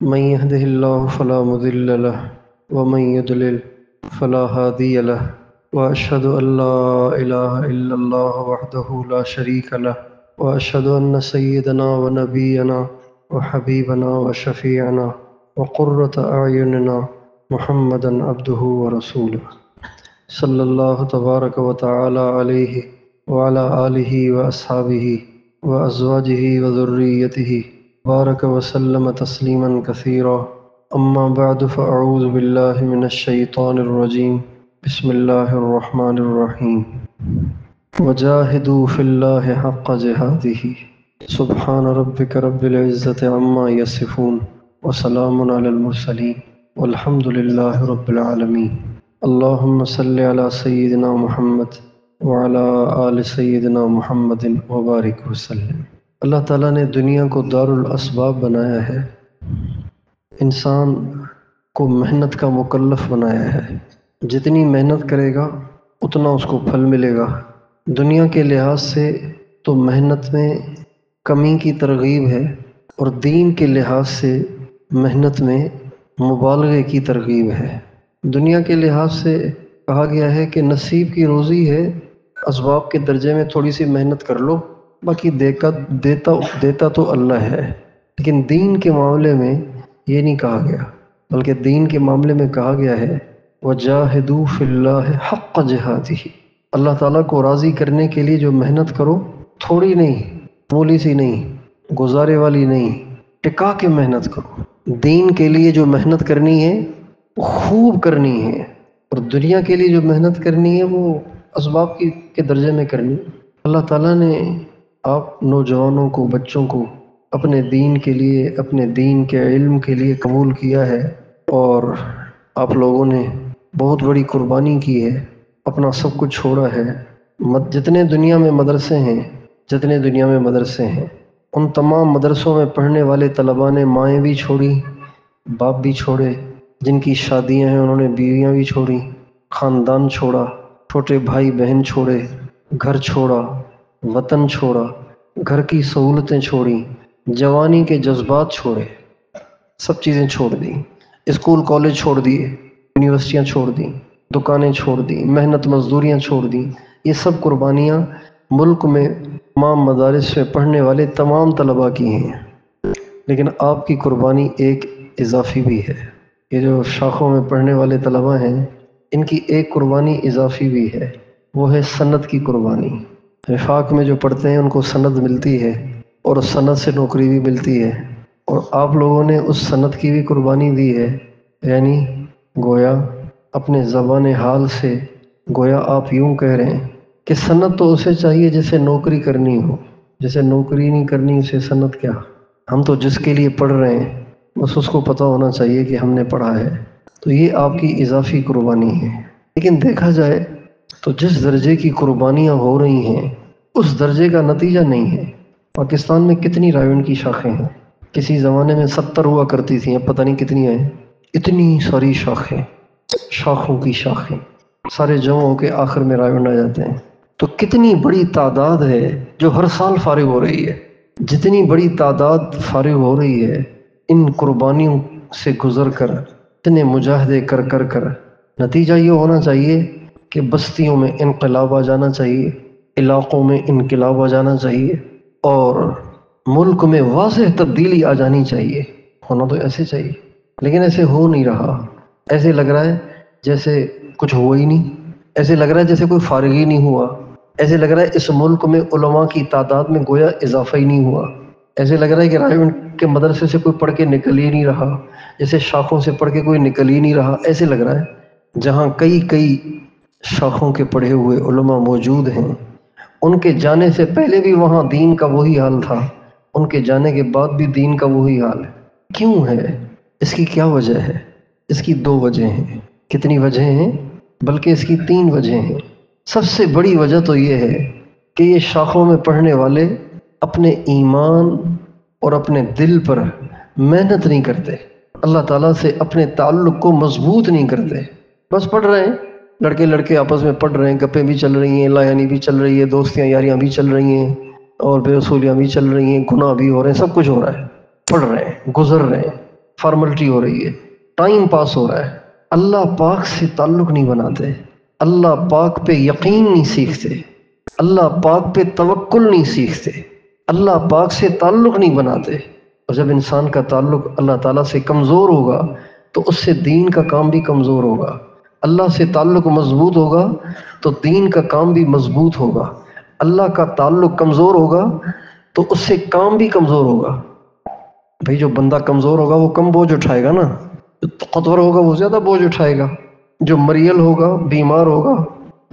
من يهده الله فلا مضل له ومن يضلل فلا هادي له وأشهد أن لا إله إلا الله وحده لا شريك له وأشهد أن سيدنا ونبينا وحبيبنا وشفيعنا وقرة أعيننا محمدا عبده ورسوله صلی اللہ تبارک و تعالی علیہ وعلى آلہ وأصحابہ وأزواجہ وذریتہ بارک وسلم تسلیما کثیرا اما بعد فاعوذ باللہ من الشیطان الرجیم بسم اللہ الرحمن الرحیم وجاہدوا فی اللہ حق جہادہ سبحان ربک رب العزۃ عما یصفون وسلام علی المرسلین والحمد للہ رب العالمین اللہم صلی علی سیدنا محمد وعلی آل سیدنا محمد وبارک وسلم۔ اللہ تعالیٰ نے دنیا کو دار الاسباب بنایا ہے، انسان کو محنت کا مکلف بنایا ہے۔ جتنی محنت کرے گا اتنا اس کو پھل ملے گا۔ دنیا کے لحاظ سے تو محنت میں کمی کی ترغیب ہے، اور دین کے لحاظ سے محنت میں مبالغے کی ترغیب ہے۔ دنیا کے لحاظ سے کہا گیا ہے کہ نصیب کی روزی ہے، اسباب کے درجے میں تھوڑی سی محنت کر لو، باقی دیتا تو اللہ ہے۔ لیکن دین کے معاملے میں یہ نہیں کہا گیا، بلکہ دین کے معاملے میں کہا گیا ہے وَجَاهِدُوا فِي اللَّهِ حَقَّ جِهَادِهِ۔ اللہ تعالیٰ کو راضی کرنے کے لیے جو محنت کرو، تھوڑی نہیں، مولی سی نہیں، گزارے والی نہیں، ٹکا کے محنت کرو۔ دین کے لیے جو محنت کرنی ہے وہ خوب کرنی ہے، اور دنیا کے لیے جو محنت کرنی ہے وہ اسباب کے درجے میں کرنی۔ اللہ تعالیٰ نے آپ نوجوانوں کو، بچوں کو اپنے دین کے لیے، اپنے دین کے علم کے لیے قبول کیا ہے، اور آپ لوگوں نے بہت بڑی قربانی کی ہے، اپنا سب کچھ چھوڑا ہے۔ جتنے دنیا میں مدرسے ہیں ان تمام مدرسوں میں پڑھنے والے طلباء نے مائیں بھی چھوڑی، باپ بھی چھوڑے، جن کی شادیاں ہیں انہوں نے بیویاں بھی چھوڑی، خاندان چھوڑا، چھوٹے بھائی بہن چھوڑے، گھر چھوڑا، وطن چھوڑا، گھر کی سہولتیں چھوڑی، جوانی کے جذبات چھوڑے، سب چیزیں چھوڑ دیں۔ اسکول کالج چھوڑ دیے، یونیورسٹیاں چھوڑ دیں، دکانیں چھوڑ دیں، محنت مزدوریاں چھوڑ دیں۔ یہ سب قربانیاں ملک میں تمام مدارس میں پڑھنے والے تمام طلباء کی ہیں، لیکن آپ کی قربانی ایک اضافی بھی ہے۔ یہ جو شاخوں میں پڑھنے والے طلباء ہیں، ان کی ایک قربانی اضافی بھی ہے، وہ ہے سند کی قربانی۔ وفاق میں جو پڑھتے ہیں ان کو سند ملتی ہے، اور اس سند سے نوکری بھی ملتی ہے، اور آپ لوگوں نے اس سند کی بھی قربانی دی ہے، یعنی گویا اپنے زبان حال سے گویا آپ یوں کہہ رہے ہیں کہ سند تو اسے چاہیے جسے نوکری کرنی ہو، جسے نوکری نہیں کرنی اسے سند کیا۔ ہم تو جس کے لیے پڑھ رہے ہیں بس اس کو پتہ ہونا چاہیے کہ ہم نے پڑھا ہے۔ تو یہ آپ کی اضافی قربانی ہے۔ لیکن دیکھا جائے تو جس درجے کی قربانیاں ہو رہی ہیں اس درجے کا نتیجہ نہیں ہے۔ پاکستان میں کتنی رائے کی شاخیں ہیں؟ کسی زمانے میں 70 ہوا کرتی تھیں، اب پتہ نہیں کتنی ہیں۔ اتنی ساری شاخیں، شاخوں کی شاخیں، سارے جمع ہو کے آخر میں رائے آ جاتے ہیں۔ تو کتنی بڑی تعداد ہے جو ہر سال فارغ ہو رہی ہے۔ جتنی بڑی تعداد فارغ ہو رہی ہے، ان قربانیوں سے گزر کر، اتنے مجاہدے کر نتیجہ یہ ہونا چاہیے کہ بستیوں میں انقلاب آ جانا چاہیے، علاقوں میں انقلاب آ جانا چاہیے، اور ملک میں واضح تبدیلی آ جانی چاہیے۔ ہونا تو ایسے چاہیے، لیکن ایسے ہو نہیں رہا۔ ایسے لگ رہا ہے جیسے کچھ ہوا ہی نہیں، ایسے لگ رہا ہے جیسے کوئی فارغ ہی نہیں ہوا، ایسے لگ رہا ہے اس ملک میں علماء کی تعداد میں گویا اضافہ ہی نہیں ہوا، ایسے لگ رہا ہے کہ رائے کے مدرسے سے کوئی پڑھ کے نکل ہی نہیں رہا، جیسے شاخوں سے پڑھ کے کوئی نکل ہی نہیں رہا۔ ایسے لگ رہا ہے جہاں کئی شاخوں کے پڑھے ہوئے علماء موجود ہیں، ان کے جانے سے پہلے بھی وہاں دین کا وہی حال تھا، ان کے جانے کے بعد بھی دین کا وہی حال ہے۔ کیوں ہے؟ اس کی کیا وجہ ہے؟ اس کی 2 وجہ ہیں۔ کتنی وجہ ہیں؟ بلکہ اس کی 3 وجہ ہیں۔ سب سے بڑی وجہ تو یہ ہے کہ یہ شاخوں میں پڑھنے والے اپنے ایمان اور اپنے دل پر محنت نہیں کرتے، اللہ تعالیٰ سے اپنے تعلق کو مضبوط نہیں کرتے۔ بس پڑھ رہے ہیں، لڑکے آپس میں پڑھ رہے ہیں، گپیں بھی چل رہی ہیں، لایانی بھی چل رہی ہے، دوستیاں یاریاں بھی چل رہی ہیں، اور بے اصولیاں بھی چل رہی ہیں، گناہ بھی ہو رہے ہیں، سب کچھ ہو رہا ہے، پڑھ رہے ہیں، گزر رہے ہیں، فارملٹی ہو رہی ہے، ٹائم پاس ہو رہا ہے، اللہ پاک سے تعلق نہیں بناتے، اللہ پاک پہ یقین نہیں سیکھتے، اللہ پاک پہ توکل نہیں سیکھتے، اللہ پاک سے تعلق نہیں بناتے۔ اور جب انسان کا تعلق اللہ تعالیٰ سے کمزور ہوگا تو اس سے دین کا کام بھی کمزور ہوگا، اللہ سے تعلق مضبوط ہوگا تو دین کا کام بھی مضبوط ہوگا، اللہ کا تعلق کمزور ہوگا تو اس سے کام بھی کمزور ہوگا۔ بھئی جو بندہ کمزور ہوگا وہ کم بوجھ اٹھائے گا نا، جو طاقتور ہوگا وہ زیادہ بوجھ اٹھائے گا، جو مریل ہوگا، بیمار ہوگا،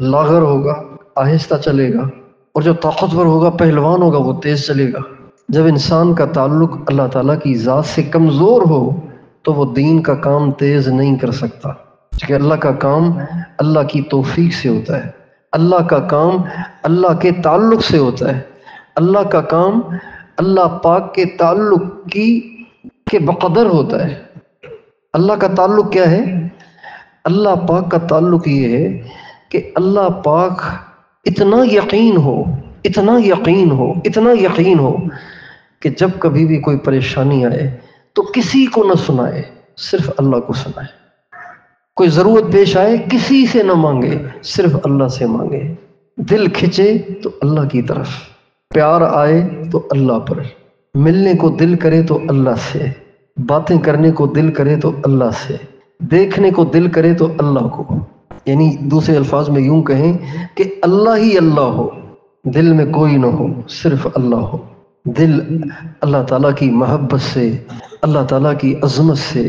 لاغر ہوگا، آہستہ چلے گا، اور جو طاقتور ہوگا، پہلوان ہوگا، وہ تیز چلے گا۔ جب انسان کا تعلق اللہ تعالیٰ کی ذات سے کمزور ہو تو وہ دین کا کام تیز نہیں کر سکتا، کیونکہ اللہ کا کام اللہ کی توفیق سے ہوتا ہے، اللہ کا کام اللہ کے تعلق سے ہوتا ہے، اللہ کا کام اللہ پاک کے تعلق کے بقدر ہوتا ہے۔ اللہ کا تعلق کیا ہے؟ اللہ پاک کا تعلق یہ ہے کہ اللہ پاک اتنا یقین ہو، اتنا یقین ہو، اتنا یقین ہو کہ جب کبھی بھی کوئی پریشانی آئے تو کسی کو نہ سنائے، صرف اللہ کو سنائے۔ کوئی ضرورت پیش آئے کسی سے نہ مانگے، صرف اللہ سے مانگے۔ دل کھچے تو اللہ کی طرف، پیار آئے تو اللہ پر، ملنے کو دل کرے تو اللہ سے، باتیں کرنے کو دل کرے تو اللہ سے، دیکھنے کو دل کرے تو اللہ کو۔ یعنی دوسرے الفاظ میں یوں کہیں کہ اللہ ہی اللہ ہو، دل میں کوئی نہ ہو، صرف اللہ ہو۔ دل اللہ تعالیٰ کی محبت سے، اللہ تعالیٰ کی عظمت سے،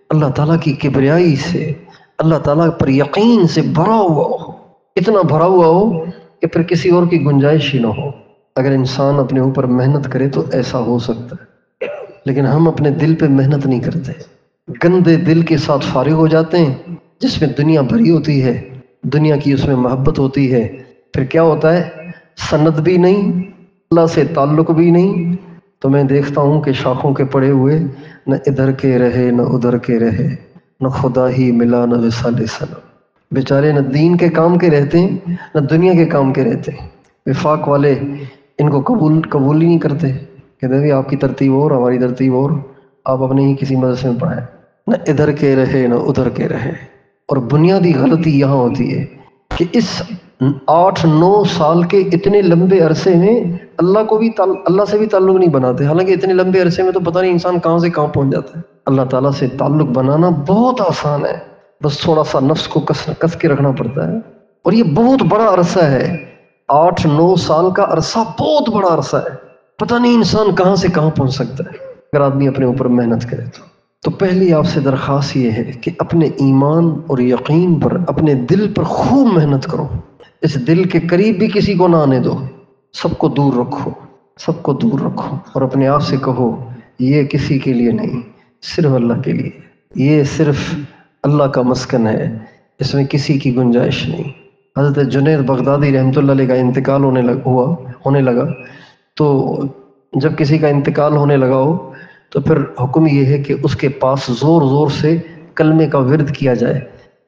اللہ تعالیٰ کی کبریائی سے، اللہ تعالیٰ پر یقین سے بھرا ہوا ہو، اتنا بھرا ہوا ہو کہ پھر کسی اور کی گنجائش ہی نہ ہو۔ اگر انسان اپنے اوپر محنت کرے تو ایسا ہو سکتا ہے، لیکن ہم اپنے دل پہ محنت نہیں کرتے، گندے دل کے ساتھ فارغ ہو جاتے ہیں جس میں دنیا بھری ہوتی ہے، دنیا کی اس میں محبت ہوتی ہے۔ پھر کیا ہوتا ہے؟ سند بھی نہیں، اللہ سے تعلق بھی نہیں، تو میں دیکھتا ہوں کہ شاخوں کے پڑے ہوئے نہ ادھر کے رہے نہ ادھر کے رہے، نہ خدا ہی ملا نہ وصال سلام۔ بیچارے نہ دین کے کام کے رہتے ہیں نہ دنیا کے کام کے رہتے ہیں۔ وفاق والے ان کو قبول ہی نہیں کرتے، کہتے ہیں آپ کی ترتیب اور ہماری ترتیب اور، آپ اپنے ہی کسی مدرسے میں پڑھائیں۔ نہ ادھر کے رہے نہ ادھر کے رہے۔ اور بنیادی غلطی یہاں ہوتی ہے کہ اس 8-9 سال کے اتنے لمبے عرصے میں اللہ سے بھی تعلق نہیں بناتے، حالانکہ اتنے لمبے عرصے میں تو پتہ نہیں انسان کہاں سے کہاں پہنچ جاتا ہے۔ اللہ تعالیٰ سے تعلق بنانا بہت آسان ہے، بس تھوڑا سا نفس کو کس کے رکھنا پڑتا ہے، اور یہ بہت بڑا عرصہ ہے۔ 8-9 سال کا عرصہ بہت بڑا عرصہ ہے، پتہ نہیں انسان کہاں سے کہاں پہنچ سکتا ہے اگر آدمی اپنے اوپر محنت کرے تو پہلی آپ سے درخواست یہ ہے کہ اپنے ایمان اور یقین پر، اپنے دل پر خوب محنت کرو۔ اس دل کے قریب بھی کسی کو نہ آنے دو، سب کو دور رکھو، سب کو دور رکھو، اور اپنے آپ سے کہو یہ کسی کے لیے نہیں، صرف اللہ کے لیے، یہ صرف اللہ کا مسکن ہے، اس میں کسی کی گنجائش نہیں۔ حضرت جنید بغدادی رحمۃ اللہ علیہ کا انتقال ہونے لگا تو جب کسی کا انتقال ہونے لگا ہو تو پھر حکم یہ ہے کہ اس کے پاس زور زور سے کلمے کا ورد کیا جائے،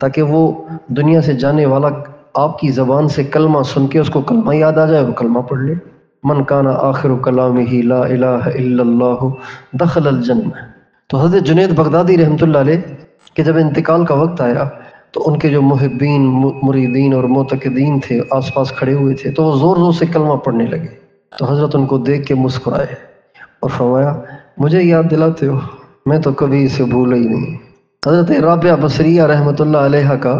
تاکہ وہ دنیا سے جانے والا آپ کی زبان سے کلمہ سن کے اس کو کلمہ یاد آ جائے اور کلمہ پڑھ لے۔ من کان آخر کلامہ لا الہ الا اللہ دخل الجنہ۔ تو حضرت جنید بغدادی رحمۃ اللہ علیہ کہ جب انتقال کا وقت آیا تو ان کے جو محبین، مریدین اور معتقدین تھے آس پاس کھڑے ہوئے تھے، تو وہ زور زور سے کلمہ پڑھنے لگے۔ تو حضرت ان کو دیکھ کے مسکرائے اور فرمایا مجھے یاد دلاتے ہو، میں تو کبھی اسے بھولا ہی نہیں۔ حضرت رابعہ بصریہ رحمۃ اللہ علیہ کا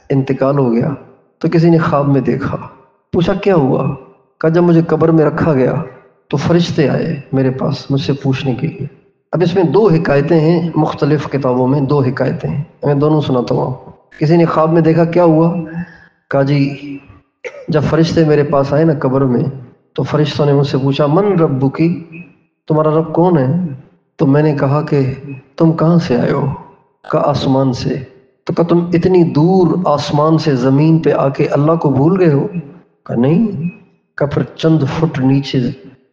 انتقال ہو گیا تو کسی نے خواب میں دیکھا، پوچھا کیا ہوا؟ کہا جب مجھے قبر میں رکھا گیا تو فرشتے آئے میرے پاس مجھ سے پوچھنے کے لیے۔ اب اس میں 2 حکایتیں ہیں، مختلف کتابوں میں 2 حکایتیں ہیں، میں دونوں سناتا ہوں۔ کسی نے خواب میں دیکھا کیا ہوا؟ کہا جی جب فرشتے میرے پاس آئے نا قبر میں تو فرشتوں نے مجھ سے پوچھا من ربکی، تمہارا رب کون ہے؟ تو میں نے کہا کہ تم کہاں سے آئے ہو؟ کہا آسمان سے۔ تو کہا تم اتنی دور آسمان سے زمین پہ آ کے اللہ کو بھول گئے ہو؟ کہا نہیں۔ کہا پھر چند فٹ نیچے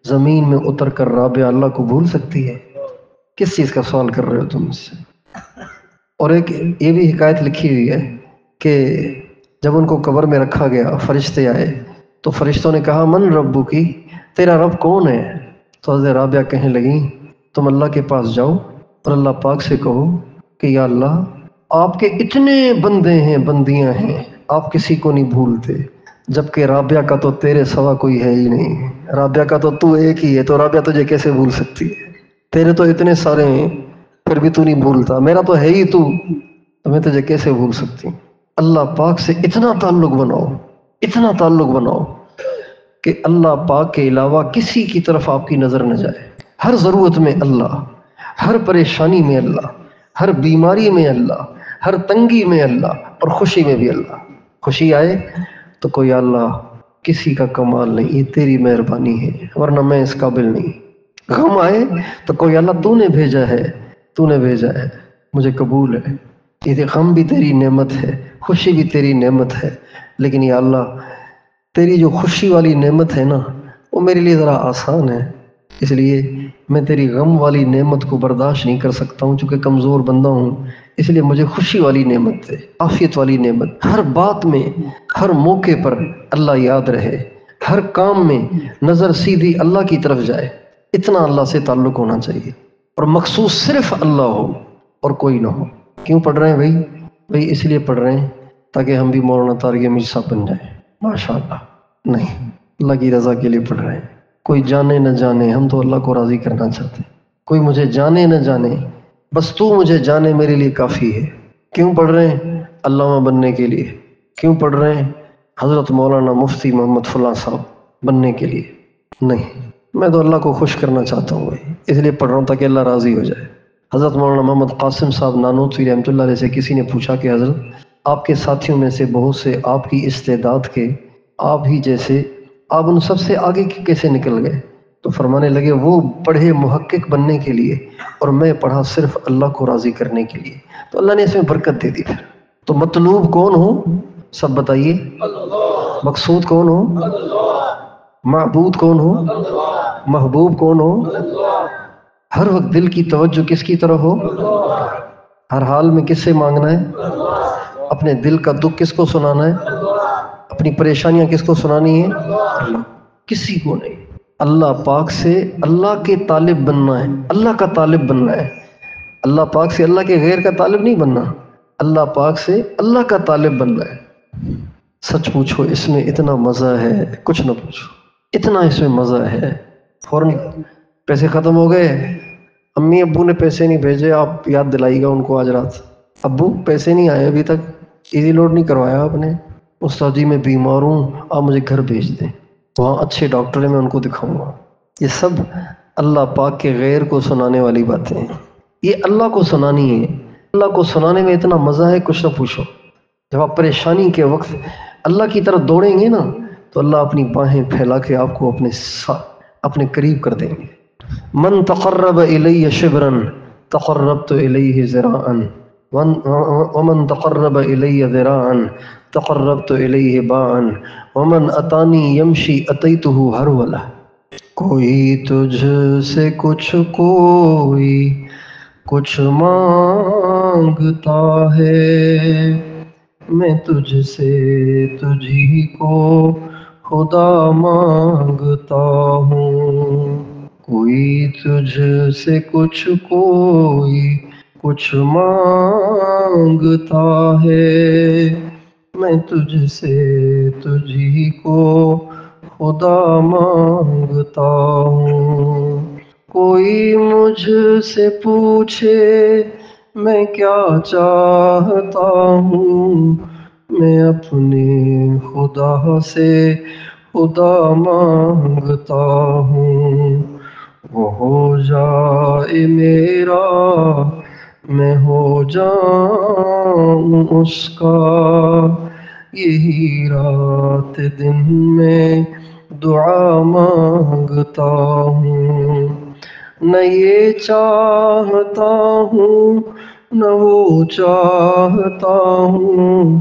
زمین میں اتر کر رابعہ اللہ کو بھول سکتی ہے؟ کس چیز کا سوال کر رہے ہو تم سے؟ اور ایک یہ بھی حکایت لکھی ہوئی ہے کہ جب ان کو قبر میں رکھا گیا فرشتے آئے تو فرشتوں نے کہا من ربو کی، تیرا رب کون ہے؟ تو حضرت رابعہ کہنے لگیں تم اللہ کے پاس جاؤ اور اللہ پاک سے کہو کہ یا اللہ آپ کے اتنے بندے ہیں بندیاں ہیں، آپ کسی کو نہیں بھولتے، جبکہ رابعہ کا تو تیرے سوا کوئی ہے ہی نہیں، رابعہ کا تو ایک ہی ہے، تو رابعہ تجھے کیسے بھول سکتی ہے؟ تیرے تو اتنے سارے ہیں پھر بھی تو نہیں بھولتا، میرا تو ہے ہی تو میں تجھے کیسے بھول سکتی ہوں؟ اللہ پاک سے اتنا تعلق بناؤ، اتنا تعلق بناؤ کہ اللہ پاک کے علاوہ کسی کی طرف آپ کی نظر نہ جائے، ہر ضرورت میں اللہ، ہر پریشانی میں اللہ، ہر بیماری میں اللہ، ہر تنگی میں اللہ، اور خوشی میں بھی اللہ۔ خوشی آئے تو کوئی اللہ کسی کا کمال نہیں، یہ تیری مہربانی ہے ورنہ میں اس قابل نہیں۔ غم آئے تو کوئی اللہ تو نے بھیجا ہے، تو نے بھیجا ہے، مجھے قبول ہے، یہ غم بھی تیری نعمت ہے، خوشی بھی تیری نعمت ہے، لیکن یا اللہ تیری جو خوشی والی نعمت ہے نا وہ میرے لیے ذرا آسان ہے، اس لیے میں تیری غم والی نعمت کو برداشت نہیں کر سکتا ہوں، چونکہ کمزور بندہ ہوں، اس لیے مجھے خوشی والی نعمت ہے، عافیت والی نعمت، ہر بات میں ہر موقع پر اللہ یاد رہے، ہر کام میں نظر سیدھی اللہ کی طرف جائے، اتنا اللہ سے تعلق ہونا چاہیے، اور مخصوص صرف اللہ ہو اور کوئی نہ ہو۔ کیوں پڑھ رہے ہیں بھائی اس لیے پڑھ رہے ہیں تاکہ ہم بھی مولانا طارق امیر صاحب بن جائیں؟ ماشاءاللہ نہیں، اللہ کی رضا کے لیے پڑھ رہے ہیں۔ کوئی جانے نہ جانے، ہم تو اللہ کو راضی کرنا چاہتے ہیں، کوئی مجھے جانے نہ جانے، بس تو مجھے جانے میرے لیے کافی ہے۔ کیوں پڑھ رہے ہیں؟ علامہ بننے کے لیے۔ کیوں پڑھ رہے ہیں؟ حضرت مولانا مفتی محمد فلاں صاحب بننے کے لیے نہیں، میں تو اللہ کو خوش کرنا چاہتا ہوں بھائی، اس لیے پڑھ رہا ہوں تاکہ اللہ راضی ہو جائے۔ حضرت مولانا محمد قاسم صاحب نانوتوی رحمۃ اللہ علیہ سے کسی نے پوچھا کہ حضرت آپ کے ساتھیوں میں سے بہت سے آپ کی استعداد کے، آپ ہی جیسے، آپ ان سب سے آگے کیسے نکل گئے؟ تو فرمانے لگے وہ پڑھے محقق بننے کے لیے اور میں پڑھا صرف اللہ کو راضی کرنے کے لیے، تو اللہ نے اس میں برکت دے دی۔ پھر تو مطلوب کون ہو؟ سب بتائیے۔ مقصود کون ہو؟ معبود کون ہو؟ محبوب کون ہو؟ ہر وقت دل کی توجہ کس کی طرف ہو؟ ہر حال میں کس سے مانگنا ہے؟ اپنے دل کا دکھ کس کو سنانا ہے؟ اپنی پریشانیاں کس کو سنانی ہے؟ اللہ، کسی کو نہیں۔ اللہ پاک سے اللہ کے طالب بننا ہے، اللہ کا طالب بننا ہے، اللہ پاک سے اللہ کے غیر کا طالب نہیں بننا، اللہ پاک سے اللہ کا طالب بننا ہے۔ سچ پوچھو اس میں اتنا مزہ ہے، کچھ نہ پوچھو، اتنا اس میں مزہ ہے۔ فوراً پیسے ختم ہو گئے، امی ابو نے پیسے نہیں بھیجے، آپ یاد دلائیے گا ان کو آج رات، ابو پیسے نہیں آئے ابھی تک، ایزی لوڈ نہیں کروایا آپ نے، استاد جی میں بیمار ہوں آپ مجھے گھر بھیج دیں، وہاں اچھے ڈاکٹر ہیں میں ان کو دکھاؤں گا۔ یہ سب اللہ پاک کے غیر کو سنانے والی باتیں ہیں، یہ اللہ کو سنانی ہے۔ اللہ کو سنانے میں اتنا مزہ ہے کچھ نہ پوچھو۔ جب آپ پریشانی کے وقت اللہ کی طرف دوڑیں گے نا تو اللہ اپنی باہیں پھیلا کے آپ کو اپنے قریب کر دیں گے۔ من تقرب الی شبرا تقربت الیہ ذراعا ومن تقرب الی ذراعا تقربت الیہ باعا ومن اتانی یمشی اتیتہ ہرولا۔ کوئی تجھ سے کوئی کچھ مانگتا ہے، میں تجھ سے تجھی کو خدا مانگتا ہوں۔ کوئی تجھ سے کوئی کچھ مانگتا ہے، میں تجھ سے تجھی کو خدا مانگتا ہوں۔ کوئی مجھ سے پوچھے میں کیا چاہتا ہوں، میں اپنے خدا سے خدا مانگتا ہوں۔ وہ ہو جائے میرا میں ہو جاؤں اس کا، یہی رات دن میں دعا مانگتا ہوں۔ نہ یہ چاہتا ہوں نہ وہ چاہتا ہوں،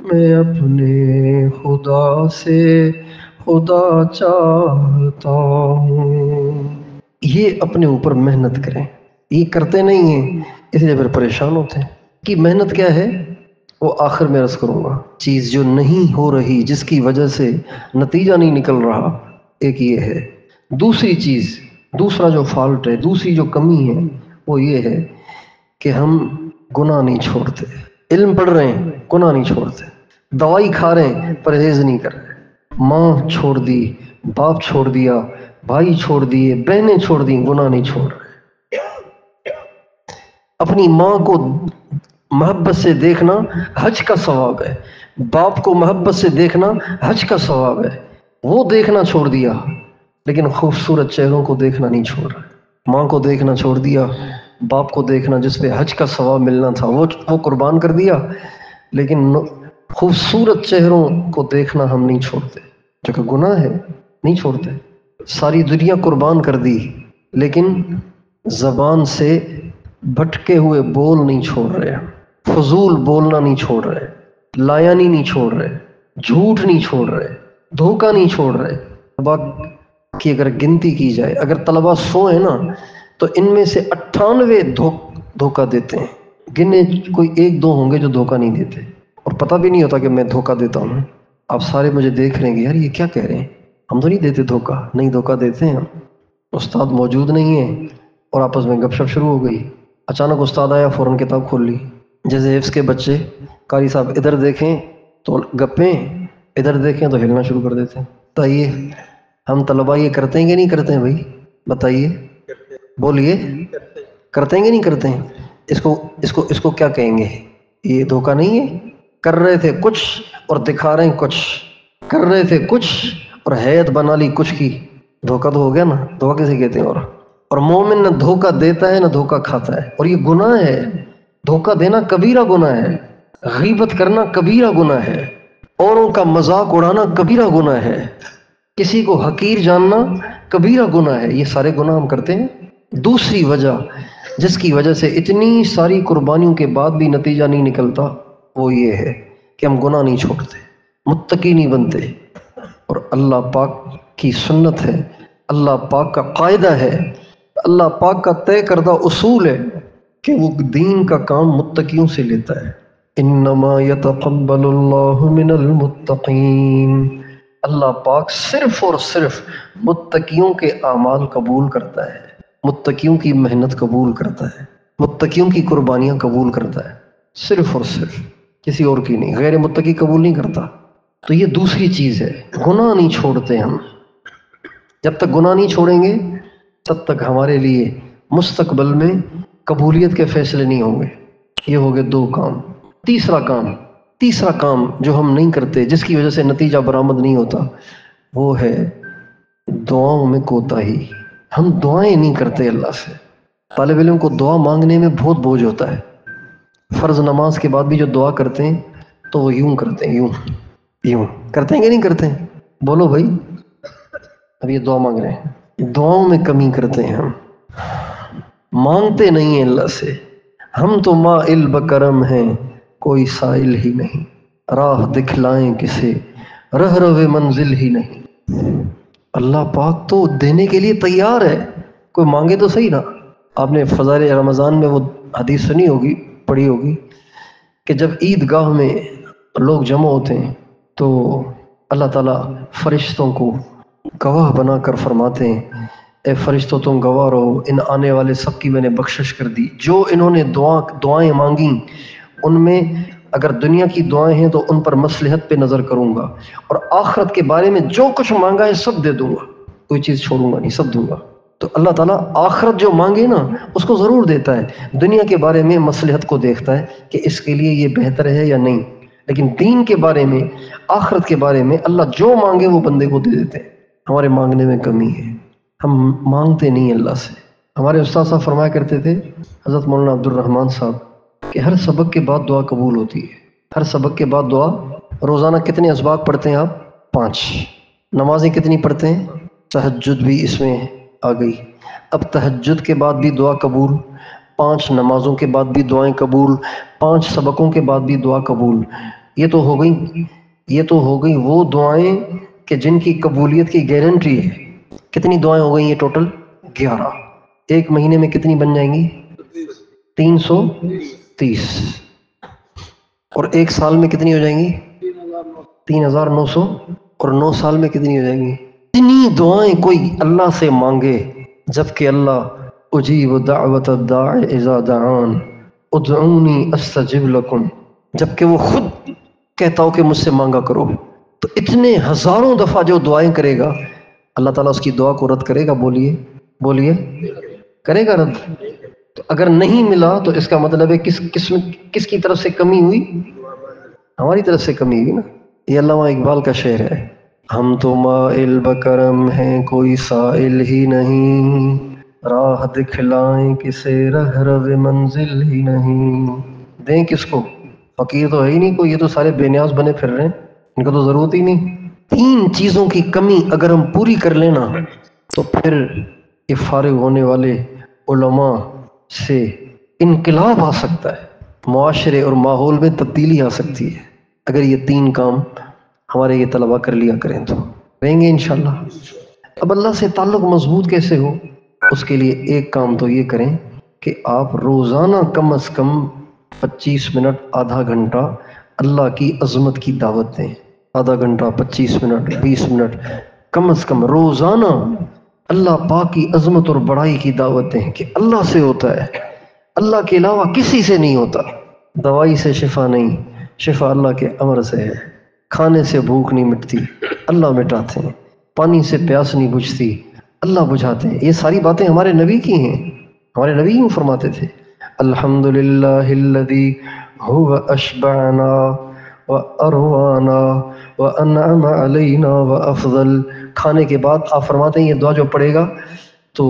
میں اپنے خدا سے خدا چاہتا ہوں۔ یہ اپنے اوپر محنت کریں، یہ کرتے نہیں ہیں اس لیے پھر پریشان ہوتے ہیں۔ کہ محنت کیا ہے وہ آخر میں عرض کروں گا۔ چیز جو نہیں ہو رہی، جس کی وجہ سے نتیجہ نہیں نکل رہا، ایک یہ ہے۔ دوسری چیز، دوسرا جو فالٹ ہے، دوسری جو کمی ہے وہ یہ ہے کہ ہم گناہ نہیں چھوڑتے، علم پڑھ رہے ہیں گناہ نہیں چھوڑتے، دوائی کھا رہے ہیں پرہیز نہیں کر رہے، ماں چھوڑ دی، باپ چھوڑ دیا، بھائی چھوڑ دیے، بہنیں چھوڑ دی، گناہ نہیں چھوڑ رہے۔ اپنی ماں کو محبت سے دیکھنا حج کا ثواب ہے، باپ کو محبت سے دیکھنا حج کا ثواب ہے، وہ دیکھنا چھوڑ دیا، لیکن خوبصورت چہروں کو دیکھنا نہیں چھوڑ رہا۔ ماں کو دیکھنا چھوڑ دیا، باپ کو دیکھنا جس پہ حج کا ثواب ملنا تھا وہ قربان کر دیا، لیکن خوبصورت چہروں کو دیکھنا ہم نہیں چھوڑتے، جو کہ گناہ ہے، نہیں چھوڑتے۔ ساری دنیا قربان کر دی، لیکن زبان سے بھٹکے ہوئے بول نہیں چھوڑ رہے، فضول بولنا نہیں چھوڑ رہے، لایانی نہیں چھوڑ رہے، جھوٹ نہیں چھوڑ رہے، دھوکہ نہیں چھوڑ رہے۔ بات کی اگر گنتی کی جائے، اگر طلبہ 100 ہیں نا تو ان میں سے 98 دھوکہ دیتے ہیں، گنے کوئی 1-2 ہوں گے جو دھوکہ نہیں دیتے، اور پتہ بھی نہیں ہوتا کہ میں دھوکہ دیتا ہوں۔ آپ سارے مجھے دیکھ رہے ہیں کہ یار یہ کیا کہہ رہے ہیں، ہم تو نہیں دیتے دھوکہ، نہیں دھوکہ دیتے ہیں ہم۔ استاد موجود نہیں ہے اور آپس میں گپ شپ شروع ہو گئی، اچانک استاد آیا فوراً کتاب کھول لی، جیسے حفظ کے بچے، قاری صاحب ادھر دیکھیں تو گپیں، ادھر دیکھیں تو ہلنا شروع کر دیتے ہیں۔ بتائیے ہم طلبہ یہ کرتے ہیں کہ نہیں کرتے ہیں بھائی؟ بتائیے، بولیے، کرتے ہیں کہ نہیں کرتے ہیں؟ اس کو کیا کہیں گے؟ یہ دھوکہ نہیں ہے؟ کر رہے تھے کچھ اور دکھا رہے ہیں کچھ، کر رہے تھے کچھ اور حیت بنا لی کچھ کی، دھوکہ تو ہو گیا نا؟ دھوکہ کسے کہتے ہیں؟ اور مومن نہ دھوکہ دیتا ہے نہ دھوکہ کھاتا ہے، اور یہ گناہ ہے، دھوکہ دینا کبیرہ گناہ ہے، غیبت کرنا کبیرہ گناہ ہے، اوروں کا مذاق اڑانا کبیرہ گناہ ہے، کسی کو حقیر جاننا کبیرہ گناہ ہے۔ یہ سارے گناہ ہم کرتے ہیں۔ دوسری وجہ جس کی وجہ سے اتنی ساری قربانیوں کے بعد بھی نتیجہ نہیں نکلتا وہ یہ ہے کہ ہم گناہ نہیں چھوڑتے، متقی نہیں بنتے، اور اللہ پاک کی سنت ہے، اللہ پاک کا قاعدہ ہے، اللہ پاک کا طے کردہ اصول ہے کہ وہ دین کا کام متقیوں سے لیتا ہے۔ انما یتقبل اللہ من المتقین، اللہ پاک صرف اور صرف متقیوں کے اعمال قبول کرتا ہے، متقیوں کی محنت قبول کرتا ہے، متقیوں کی قربانیاں قبول کرتا ہے، صرف اور صرف، کسی اور کی نہیں، غیر متقی قبول نہیں کرتا۔ تو یہ دوسری چیز ہے، گناہ نہیں چھوڑتے ہم۔ جب تک گناہ نہیں چھوڑیں گے تب تک ہمارے لیے مستقبل میں قبولیت کے فیصلے نہیں ہوں گے۔ یہ ہو گئے 2 کام۔ تیسرا کام جو ہم نہیں کرتے، جس کی وجہ سے نتیجہ برآمد نہیں ہوتا، وہ ہے دعاؤں میں کوتاہی۔ ہم دعائیں نہیں کرتے اللہ سے۔ طالب علم کو دعا مانگنے میں بہت بوجھ ہوتا ہے، فرض نماز کے بعد بھی جو دعا کرتے ہیں تو وہ یوں کرتے ہیں، یوں کرتے ہیں کہ نہیں کرتے ہیں؟ بولو بھائی، اب یہ دعا مانگ رہے ہیں، دعاؤں میں کمی کرتے ہیں ہم، مانگتے نہیں ہیں اللہ سے۔ ہم تو مائل بکرم ہیں، کوئی سائل ہی نہیں، راہ دکھلائیں کسے، رہ منزل ہی نہیں۔ اللہ پاک تو دینے کے لیے تیار ہے، کوئی مانگے تو صحیح نا۔ آپ نے فضائل رمضان میں وہ حدیث سنی ہوگی، پڑھی ہوگی، کہ جب عید گاہ میں لوگ جمع ہوتے ہیں تو اللہ تعالیٰ فرشتوں کو گواہ بنا کر فرماتے ہیں، اے فرشتوں تم گواہ رہو، ان آنے والے سب کی میں نے بخشش کر دی، جو انہوں نے دعائیں مانگیں ان میں اگر دنیا کی دعائیں ہیں تو ان پر مصلحت پہ نظر کروں گا، اور آخرت کے بارے میں جو کچھ مانگا ہے سب دے دوں گا، کوئی چیز چھوڑوں گا نہیں، سب دوں گا۔ تو اللہ تعالیٰ آخرت جو مانگے نا اس کو ضرور دیتا ہے، دنیا کے بارے میں مصلحت کو دیکھتا ہے کہ اس کے لیے یہ بہتر ہے یا نہیں، لیکن دین کے بارے میں، آخرت کے بارے میں اللہ جو مانگے وہ بندے کو دے دیتے ہیں۔ ہمارے مانگنے میں کمی ہے، ہم مانگتے نہیں اللہ سے۔ ہمارے استاد صاحب فرمایا کرتے تھے، حضرت مولانا عبد الرحمن صاحب، کہ ہر سبق کے بعد دعا قبول ہوتی ہے، ہر سبق کے بعد دعا۔ روزانہ کتنے اسباق پڑھتے ہیں آپ؟ 5۔ نمازیں کتنی پڑھتے ہیں؟ تہجد بھی اس میں آ گئی۔ اب تہجد کے بعد بھی دعا قبول، 5 نمازوں کے بعد بھی دعائیں قبول، 5 سبقوں کے بعد بھی دعا قبول۔ یہ تو ہو گئی وہ دعائیں کہ جن کی قبولیت کی گارنٹی ہے۔ کتنی دعائیں ہو گئی یہ ٹوٹل؟ 11۔ ایک مہینے میں کتنی بن جائیں گی؟ 330۔ اور ایک سال میں کتنی ہو جائیں گی؟ 3900۔ اور 9 سال میں کتنی ہو جائیں گی؟ اتنی دعائیں کوئی اللہ سے مانگے، جبکہ اللہ اجیب دعوت الداع اذا دعان، ادعونی استجب لکم، جبکہ وہ خود کہتا ہو کہ مجھ سے مانگا کرو، تو اتنے ہزاروں دفعہ جو دعائیں کرے گا اللہ تعالیٰ اس کی دعا کو رد کرے گا؟ بولیے بولیے، کرے گا رد؟ تو اگر نہیں ملا تو اس کا مطلب ہے کس کی طرف سے کمی ہوئی؟ ہماری طرف سے کمی ہوئی نا۔ یہ علامہ اقبال کا شعر ہے، ہم تو مائل بکرم ہیں کوئی سائل ہی نہیں، راہ دکھلائیں کسے رہ رو منزل ہی نہیں۔ دیں کس کو؟ فقیر تو ہے ہی نہیں کوئی، یہ تو سارے بے نیاز بنے پھر رہے ہیں، ان کو تو ضرورت ہی نہیں۔ تین چیزوں کی کمی اگر ہم پوری کر لینا تو پھر یہ فارغ ہونے والے علماء سے انقلاب آ سکتا ہے، معاشرے اور ماحول میں تبدیلی آ سکتی ہے، اگر یہ تین کام ہمارے یہ طلباء کر لیا کریں تو رہیں گے انشاءاللہ۔ اب اللہ سے تعلق مضبوط کیسے ہو؟ اس کے لیے ایک کام تو یہ کریں کہ آپ روزانہ کم از کم 25 منٹ آدھا گھنٹہ اللہ کی عظمت کی دعوت دیں۔ آدھا گھنٹہ، 25 منٹ، 20 منٹ کم از کم روزانہ اللہ پاک کی عظمت اور بڑائی کی دعوت دیں کہ اللہ سے ہوتا ہے، اللہ کے علاوہ کسی سے نہیں ہوتا۔ دوائی سے شفا نہیں، شفا اللہ کے امر سے ہے۔ کھانے سے بھوک نہیں مٹتی، اللہ مٹاتے ہیں۔ پانی سے پیاس نہیں بجھتی، اللہ بجھاتے ہیں۔ یہ ساری باتیں ہمارے نبی کی ہیں، ہمارے نبی یوں فرماتے تھے، الحمدللہ الذی هو اشبعنا واروانا وانعم علینا وافضل۔ کھانے کے بعد آپ فرماتے ہیں یہ دعا جو پڑھے گا تو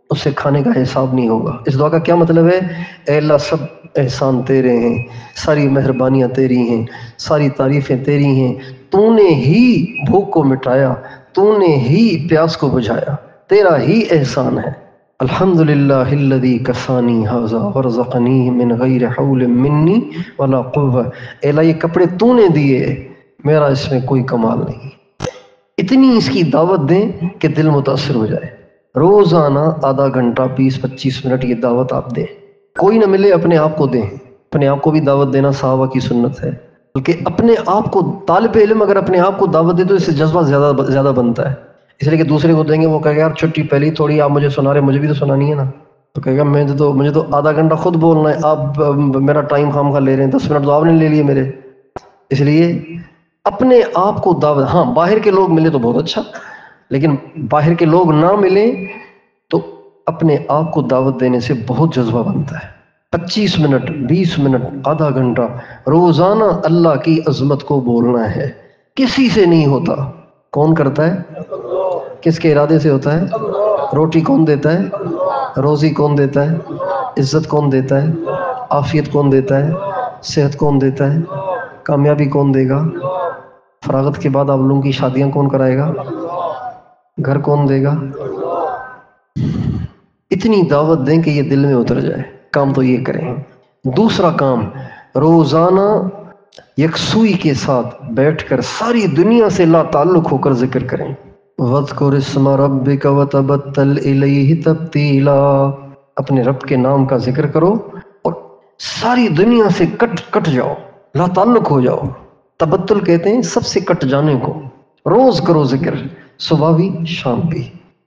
اس سے کھانے کا حساب نہیں ہوگا۔ اس دعا کا کیا مطلب ہے؟ اے اللہ سب احسان تیرے ہیں، ساری مہربانیاں تیری ہیں، ساری تعریفیں تیری ہیں، تو نے ہی بھوک کو مٹایا، تو نے ہی پیاس کو بجھایا، تیرا ہی احسان ہے۔ الحمدللہ الذی کسانی ھذا ورزقنی من غیر حول منی ولا قوہ۔ اے اللہ یہ کپڑے تو نے دیے، میرا اس میں کوئی کمال نہیں۔ اتنی اس کی دعوت دیں کہ دل متاثر ہو جائے۔ روزانہ آدھا گھنٹہ 20-25 منٹ یہ دعوت آپ دیں۔ کوئی نہ ملے اپنے آپ کو دیں، اپنے آپ کو بھی دعوت دینا صحابہ کی سنت ہے، بلکہ اپنے آپ کو، طالب علم اگر اپنے آپ کو دعوت دے تو اس سے جذبہ زیادہ بنتا ہے، اس لیے کہ دوسرے کو دیں گے وہ کہے گا یار چھٹی پہلی تھوڑی آپ مجھے سنا رہے، مجھے بھی تو سنانی ہے نا، تو کہے گا مجھے تو آدھا گھنٹہ خود بولنا ہے، آپ میرا ٹائم خام خواہ لے رہے ہیں، 10 منٹ تو آپ نے لے لیے میرے۔ اس لیے اپنے آپ کو دعوت، ہاں باہر کے لوگ ملے تو بہت اچھا، لیکن باہر کے لوگ نہ ملیں تو اپنے آپ کو دعوت دینے سے بہت جذبہ بنتا ہے۔ 25 منٹ، 20 منٹ، آدھا گھنٹہ روزانہ اللہ کی عظمت کو بولنا ہے، کسی سے نہیں ہوتا۔ کون کرتا ہے؟ کس کے ارادے سے ہوتا ہے؟ روٹی کون دیتا ہے؟ روزی کون دیتا ہے؟ عزت کون دیتا ہے؟ عافیت کون دیتا ہے؟ صحت کون دیتا ہے؟ کامیابی کون دے گا؟ فراغت کے بعد آپ لوگوں کی شادیاں کون کرائے گا؟ گھر کون دے گا؟ اتنی دعوت دیں کہ یہ دل میں اتر جائے۔ کام تو یہ کریں۔ دوسرا کام، روزانہ یکسوئی کے ساتھ بیٹھ کر ساری دنیا سے لا تعلق ہو کر ذکر کریں۔ وَاذْكُرِ اسْمَ رَبِّكَ وَتَبَتَّلْ إِلَيْهِ تَبْتِيلًا۔ اپنے رب کے نام کا ذکر کرو اور ساری دنیا سے کٹ جاؤ، لا تعلق ہو جاؤ۔ تبتل کہتے ہیں سب سے کٹ جانے کو۔ روز کرو ذکر، صبح بھی شام بھی۔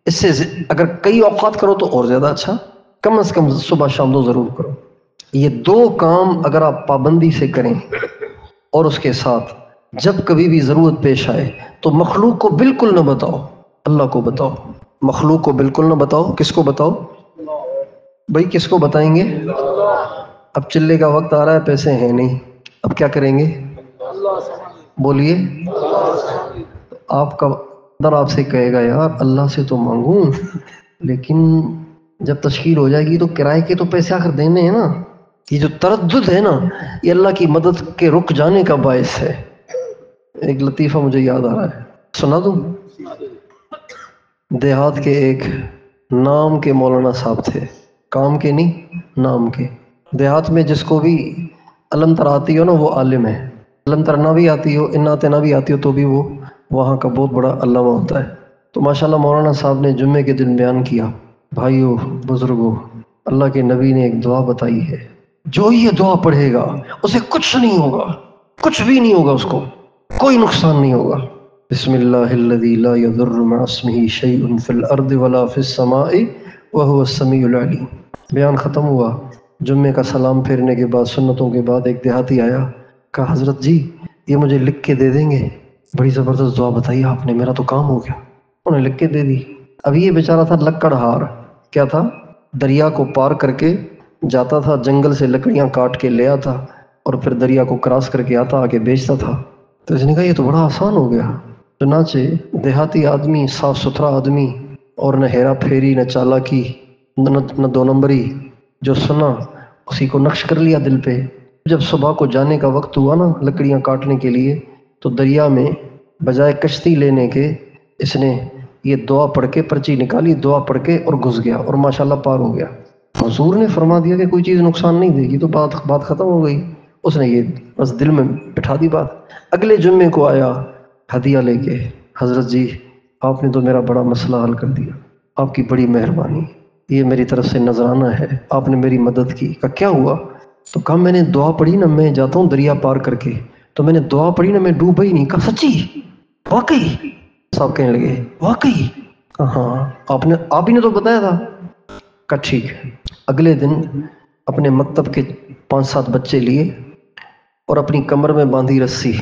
اس سے اگر کئی اوقات کرو تو اور زیادہ اچھا، کم از کم صبح شام دو ضرور کرو۔ یہ دو کام اگر آپ پابندی سے کریں اور اس کے ساتھ جب کبھی بھی ضرورت پیش آئے تو مخلوق کو بالکل نہ بتاؤ، اللہ کو بتاؤ۔ مخلوق کو بالکل نہ بتاؤ، کس کو بتاؤ بھائی؟ کس کو بتائیں گے؟ اب چلے کا وقت آ رہا ہے، پیسے ہیں نہیں، اب کیا کریں گے؟ بولیے۔ آپ کا اندر آپ سے کہے گا یار اللہ سے تو مانگوں، لیکن جب تشکیل ہو جائے گی تو کرائے کے تو پیسے آخر دینے ہیں نا۔ یہ جو تردد ہے نا، یہ اللہ کی مدد کے رک جانے کا باعث ہے۔ ایک لطیفہ مجھے یاد آ رہا ہے، سنا دوں؟ دیہات کے ایک نام کے مولانا صاحب تھے، کام کے نہیں، نام کے۔ دیہات میں جس کو بھی علم تر آتی ہو نا وہ عالم ہے، علم تر نہ بھی آتی ہو، انعت نہ بھی آتی ہو تو بھی وہ وہاں کا بہت بڑا علامہ ہوتا ہے۔ تو ماشاءاللہ مولانا صاحب نے جمعے کے دن بیان کیا، بھائیو بزرگوں، اللہ کے نبی نے ایک دعا بتائی ہے، جو یہ دعا پڑھے گا اسے کچھ نہیں ہوگا، کچھ بھی نہیں ہوگا، اس کو کوئی نقصان نہیں ہوگا۔ بسم اللہ الذی لا یضر مع اسمہ شیء فی الارض ولا فی السماء وہو السمیع العلیم۔ بیان ختم ہوا۔ جمعے کا سلام پھیرنے کے بعد سنتوں کے بعد ایک دیہاتی آیا، کہا حضرت جی یہ مجھے لکھ کے دے دیں گے؟ بڑی زبردست دعا بتائی آپ نے، میرا تو کام ہو گیا۔ انہیں لکھ کے دے دی۔ اب یہ بیچارہ تھا لکڑ ہار، کیا تھا؟ دریا کو پار کر کے جاتا تھا، جنگل سے لکڑیاں کاٹ کے لے آتا اور پھر دریا کو کراس کر کے آتا، آگے بیچتا تھا۔ تو اس نے کہا یہ تو بڑا آسان ہو گیا۔ چنانچہ دیہاتی آدمی، صاف ستھرا آدمی، اور نہ ہیرا پھیری نہ چالاکی نہ دو نمبری، جو سنا اسی کو نقش کر لیا دل پہ۔ جب صبح کو جانے کا وقت ہوا نا لکڑیاں کاٹنے کے لیے، تو دریا میں بجائے کشتی لینے کے اس نے یہ دعا پڑھ کے پرچی نکالی، دعا پڑھ کے اور گھس گیا، اور ماشاءاللہ پار ہو گیا۔ حضور نے فرما دیا کہ کوئی چیز نقصان نہیں دے گی، تو بات ختم ہو گئی۔ اس نے یہ بس دل میں بٹھا دی بات۔ اگلے جمعے کو آیا ہدیہ لے کے، حضرت جی آپ نے تو میرا بڑا مسئلہ حل کر دیا، آپ کی بڑی مہربانی، یہ میری طرف سے نذرانہ ہے، آپ نے میری مدد کی۔ کہا کیا ہوا؟ تو کہا میں نے دعا پڑھی نا، میں جاتا ہوں دریا پار کر کے، تو میں نے دعا پڑھی نا، میں ڈوبا ہی نہیں۔ کہا سچی؟ واقعی؟ صاحب کہنے لگے واقعی؟ کہا ہاں، آپ ہی نے تو بتایا تھا۔ کہا ٹھیک ہے۔ اگلے دن اپنے مکتب کے 5-7 بچے لیے اور اپنی کمر میں باندھی رسی،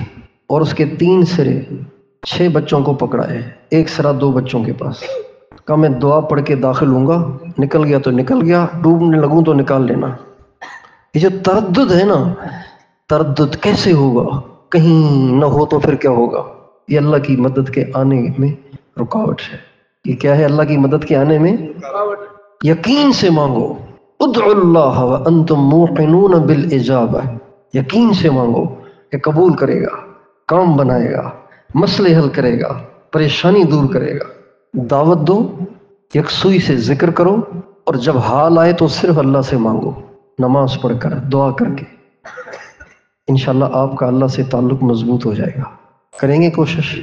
اور اس کے 3 سرے 6 بچوں کو پکڑائے، ایک سرا 2 بچوں کے پاس۔ کہا میں دعا پڑھ کے داخل ہوں گا، نکل گیا تو نکل گیا، ڈوبنے لگوں تو نکال لینا۔ یہ جو تردد ہے نا، تردد کیسے ہوگا؟ کہیں نہ ہو تو پھر کیا ہوگا؟ یہ اللہ کی مدد کے آنے میں رکاوٹ ہے۔ یہ کیا ہے؟ اللہ کی مدد کے آنے میں یقین سے مانگو، ادعوا اللہ وانتم موقنون بالاجابہ، یقین سے مانگو کہ قبول کرے گا، کام بنائے گا، مسئلے حل کرے گا، پریشانی دور کرے گا۔ دعوت دو، یکسوئی سے ذکر کرو، اور جب حال آئے تو صرف اللہ سے مانگو، نماز پڑھ کر، دعا کر کے۔ انشاءاللہ آپ کا اللہ سے تعلق مضبوط ہو جائے گا۔ کریں گے کوشش؟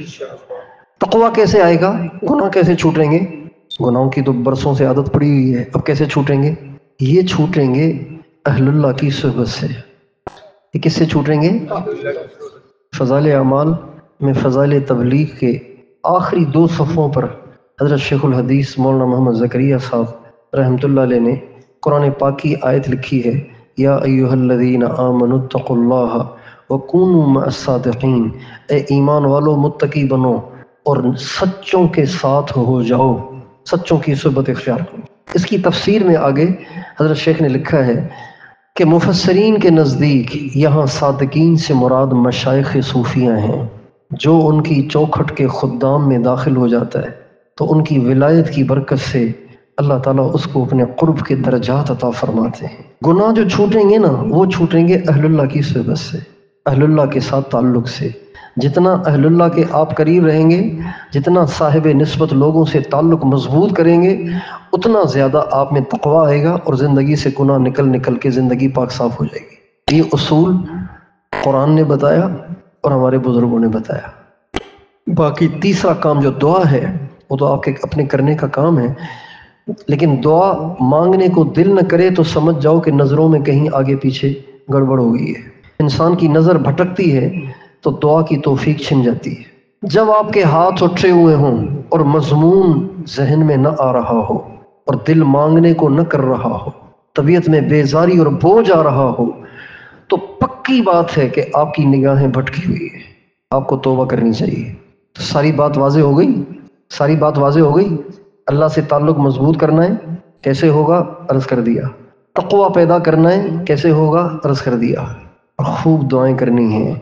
تقویٰ کیسے آئے گا؟ گناہ کیسے چھوٹیں گے؟ گناہوں کی تو برسوں سے عادت پڑی ہوئی ہے، اب کیسے چھوٹیں گے؟ یہ چھوٹیں گے اہل اللہ کی صحبت سے۔ یہ کس سے چھوٹیں گے؟ فضائل اعمال میں فضائل تبلیغ کے آخری 2 صفحوں پر حضرت شیخ الحدیث مولانا محمد زکریا صاحب رحمۃ اللہ علیہ نے قرآن پاک کی آیت لکھی ہے، یا ایھا الذین آمنوا اتقوا اللہ وکونوا مع الصادقین، اے ایمان والو متقی بنو اور سچوں کے ساتھ ہو جاؤ، سچوں کی صحبت اختیار کرو۔ اس کی تفسیر میں آگے حضرت شیخ نے لکھا ہے کہ مفسرین کے نزدیک یہاں صادقین سے مراد مشائخ صوفیہ ہیں، جو ان کی چوکھٹ کے خدام میں داخل ہو جاتا ہے تو ان کی ولایت کی برکت سے اللہ تعالیٰ اس کو اپنے قرب کے درجات عطا فرماتے ہیں۔ گناہ جو چھوٹیں گے نا، وہ چھوٹیں گے اہل اللہ کی صحبت سے، اہل اللہ کے ساتھ تعلق سے۔ جتنا اہل اللہ کے آپ قریب رہیں گے، جتنا صاحب نسبت لوگوں سے تعلق مضبوط کریں گے، اتنا زیادہ آپ میں تقویٰ آئے گا، اور زندگی سے گناہ نکل کے زندگی پاک صاف ہو جائے گی۔ یہ اصول قرآن نے بتایا اور ہمارے بزرگوں نے بتایا۔ باقی تیسرا کام جو دعا ہے، وہ تو آپ کے اپنے کرنے کا کام ہے، لیکن دعا مانگنے کو دل نہ کرے تو سمجھ جاؤ کہ نظروں میں کہیں آگے پیچھے گڑبڑ ہو گئی ہے۔ انسان کی نظر بھٹکتی ہے تو دعا کی توفیق چھن جاتی ہے۔ جب آپ کے ہاتھ اٹھے ہوئے ہوں اور مضمون ذہن میں نہ آ رہا ہو، اور دل مانگنے کو نہ کر رہا ہو، طبیعت میں بیزاری اور بوجھ آ رہا ہو، تو پکی بات ہے کہ آپ کی نگاہیں بھٹکی ہوئی ہیں، آپ کو توبہ کرنی چاہیے۔ تو ساری بات واضح ہو گئی، ساری بات واضح ہو گئی۔ اللہ سے تعلق مضبوط کرنا ہے، کیسے ہوگا؟ عرض کر دیا۔ تقویٰ پیدا کرنا ہے، کیسے ہوگا؟ عرض کر دیا۔ اور خوب دعائیں کرنی ہیں۔